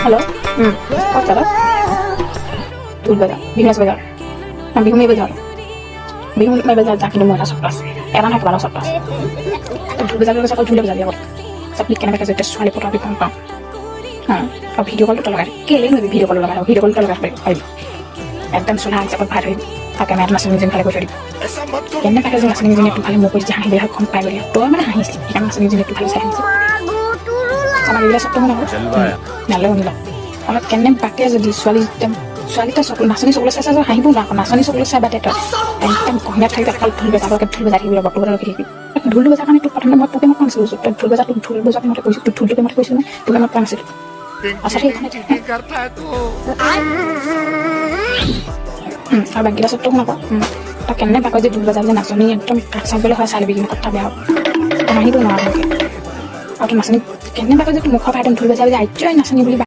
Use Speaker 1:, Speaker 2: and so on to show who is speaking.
Speaker 1: hello কত দাদা ঢোল বাজাও বিহুনাস বাজাও বিহু মেয়ে বাজাও বিহু মেয়ে বাজাও যা কিন্তু মজা সব ক্লাস এরা না কেবল সব ক্লাস ঢোল বাজাবে সকল ঢোলে বাজাবি আগত সব লিখ কেনেবাকে যেতিয়া ছোৱালী ফটো কম পাওঁ হা আৰু ভিডিঅ' কলটো লগাই কেলে নোৱাৰি ভিডিঅ' কল লগাই ভিডিঅ' কলটো লগাই পাৰিব একদম চোলা হিচাপত ভাত হৈ তাকে মেট নাচনি যেন ভালে কৰি থৈ দিব কেনে পাকে যে নাচনি যেন একটু ভালে মোক যে হাঁহি বেয়া গম পাই বুলি তই মানে হাঁহিছিলি সেইকাৰণে নাচনি যেন একটু ভালে চাই হাঁহিছিল আমাৰ এইবিলাক চব মানে নালে শুনিলা অলপ কেনে পাকে যদি ছোৱালীটা চকুল নাচনি চকুলে চাই চাই হাঁহিব না নাচনি চকুলে চাই বাটে তই একদম কহিনাত থাকি অকল ঢোল বজাবকে ঢোল বজাই থাকিবি বক্তব্য ৰখি থাকিবি ঢোল বজাৰ কাৰণে তোক প্ৰথমে মই তোকে মই কোৱা নাছিলোঁ তই ঢোল বজাৰ তোক ঢোল বজাকে মতে কৈছোঁ তোক ঢোলটোকে মতে কৈছিলোঁ নে তোকে মই কোৱা নাছিলোঁ আচলতে আৰু বাকীটা চব তোক নকওঁ তই কেনে পাক যে ঢোল বজাব যে নাচনি একদম কাষ চাবলৈ হয় চালিবি কিন্তু কথা বেয়া হ'ব হাঁহিব নোৱাৰা আৰু তোৰ নাচনি কেনে পাক যে তোৰ মুখৰ পৰা একদম ঢোল বজাব যে আইজয় নাচনি বুলি